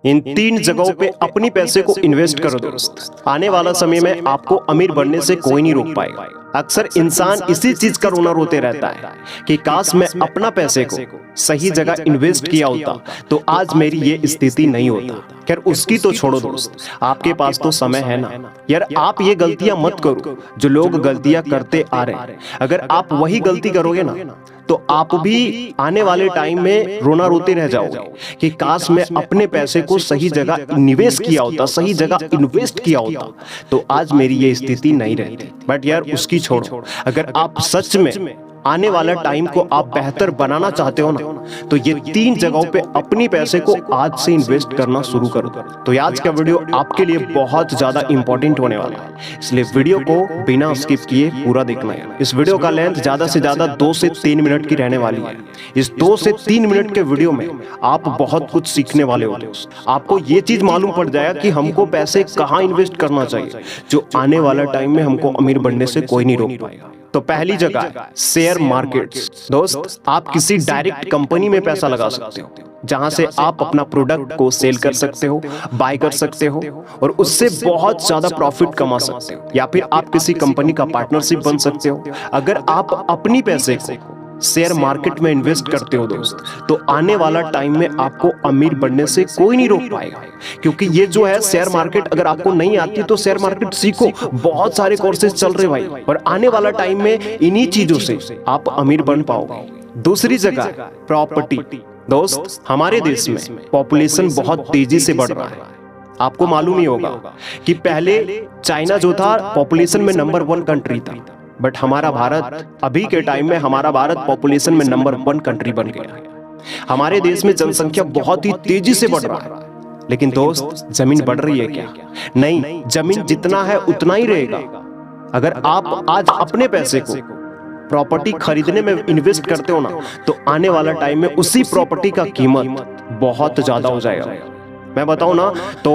इन 3 जगहों पे अपनी पैसे को इन्वेस्ट करो दोस्त। आने वाला समय में आपको अमीर बनने से कोई नहीं रोक पाएगा। अक्सर इंसान इसी चीज का रोना रोते रहता है कि काश मैं अपना पैसे को सही जगह इन्वेस्ट किया होता तो आज मेरी ये स्थिति नहीं होता। खैर उसकी तो छोड़ो दोस्त, आपके पास तो समय है ना यार। आप ये गलतियां मत करो जो लोग गलतियां करते आ रहे हैं। अगर आप वही गलती करोगे ना तो आप भी आने वाले टाइम में रोना रोते रह जाओगे कि काश मैं अपने पैसे को सही जगह निवेश किया होता, सही जगह इन्वेस्ट किया होता तो आज मेरी ये स्थिति नहीं रहती। बट यार उसकी छोड़ो, अगर आप सच में आने वाला टाइम को आप बेहतर बनाना चाहते हो ना तो ये 3 जगहों पे अपनी पैसे को आज से इन्वेस्ट करना शुरू करो। तो आज का वीडियो आपके लिए बहुत ज्यादा इंपॉर्टेंट होने वाला है, इसलिए वीडियो को बिना स्किप किए पूरा देखना है। इस वीडियो का लेंथ ज्यादा से ज्यादा 2 से 3 मिनट की रहने वाली है। इस 2 से 3 मिनट के वीडियो में आप बहुत कुछ सीखने वाले हो। आपको ये चीज मालूम पड़ जाएगा कि हमको पैसे कहाँ इन्वेस्ट करना चाहिए जो आने वाला टाइम में हमको अमीर बनने से कोई नहीं रोक पाएगा। तो पहली जगह है शेयर मार्केट्स। दोस्त, आप किसी डायरेक्ट कंपनी में पैसा लगा सकते हो जहां से आप अपना प्रोडक्ट को सेल कर सकते हो, बाय कर सकते हो और उससे बहुत ज्यादा प्रॉफिट कमा सकते हो। या फिर आप किसी कंपनी का पार्टनरशिप बन सकते हो। अगर आप अपनी पैसे को शेयर मार्केट में इन्वेस्ट करते हो दोस्त तो आने वाला टाइम में आपको अमीर बनने से कोई नहीं रोक पाएगा। क्योंकि ये जो है शेयर मार्केट, अगर आपको नहीं आती तो शेयर मार्केट सीखो, बहुत सारे कोर्सेज चल रहे भाई और आने वाला टाइम में इन्हीं चीजों से आप अमीर बन पाओगे। दूसरी जगह प्रॉपर्टी। दोस्त, हमारे देश में पॉपुलेशन बहुत तेजी से बढ़ रहा है। आपको मालूम ही होगा कि पहले चाइना जो था पॉपुलेशन में नंबर 1 कंट्री था, बट हमारा भारत अभी के टाइम में हमारा भारत पॉपुलेशन में नंबर 1 कंट्री बन गया है। हमारे देश में जनसंख्या बहुत ही तेजी से बढ़ रहा है। लेकिन दोस्त, जमीन बढ़ रही है क्या? नहीं, जमीन जितना है उतना ही रहेगा। अगर आप आज अपने पैसे को प्रॉपर्टी खरीदने में इन्वेस्ट करते हो ना तो आने वाला टाइम में उसी प्रॉपर्टी का कीमत बहुत ज्यादा हो जाएगा। मैं बताऊं ना तो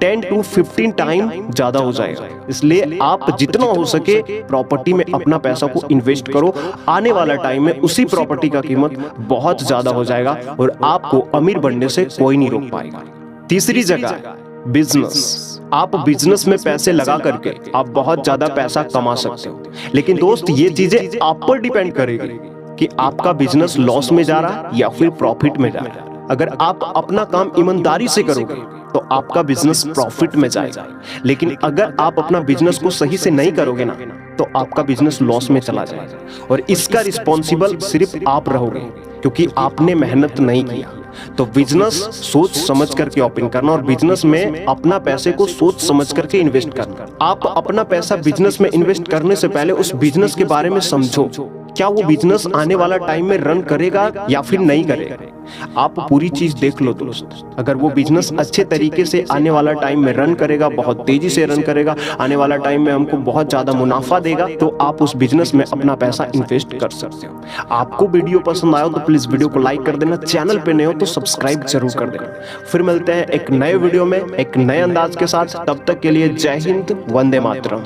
10 to 15 टाइम ज्यादा हो जाएगा। इसलिए आप जितना हो सके प्रॉपर्टी में अपना पैसा को इन्वेस्ट करो। आने वाला टाइम में उसी प्रॉपर्टी का कीमत बहुत ज्यादा हो जाएगा और आपको अमीर बनने से कोई नहीं रोक पाएगा। तीसरी जगह बिजनेस। आप बिजनेस में पैसे लगा करके आप बहुत ज्यादा पैसा कमा सकते हो। लेकिन दोस्त, ये चीजें आप पर डिपेंड करेगी कि आपका बिजनेस लॉस में जा रहा है या फिर प्रॉफिट में जा रहा है। अगर आप अपना काम ईमानदारी से करोगे तो आपका बिजनेस प्रॉफिट में जाएगा। लेकिन अगर आप अपना बिजनेस को सही से नहीं करोगे ना तो आपका बिजनेस लॉस में चला जाएगा और इसका रिस्पॉन्सिबल सिर्फ आप रहोगे क्योंकि आपने मेहनत नहीं किया। तो बिजनेस सोच समझ करके ओपन करना और बिजनेस में अपना पैसे को सोच समझ करके इन्वेस्ट करना। आप अपना पैसा बिजनेस में इन्वेस्ट करने से पहले उस बिजनेस के बारे में समझो, क्या वो बिजनेस आने वाला टाइम में रन करेगा या फिर नहीं करेगा। आप पूरी चीज देख लो दोस्त। अगर वो बिजनेस अच्छे तरीके से आने वाला टाइम में रन करेगा, बहुत तेजी से रन करेगा, आने वाला टाइम में हमको बहुत ज्यादा मुनाफा देगा तो आप उस बिजनेस में अपना पैसा इन्वेस्ट कर सकते हो। आपको वीडियो पसंद आया तो प्लीज वीडियो को लाइक कर देना, चैनल पे नए हो तो सब्सक्राइब जरूर कर देना। फिर मिलते हैं एक नए वीडियो में एक नए अंदाज के साथ। तब तक के लिए जय हिंद, वंदे मातरम।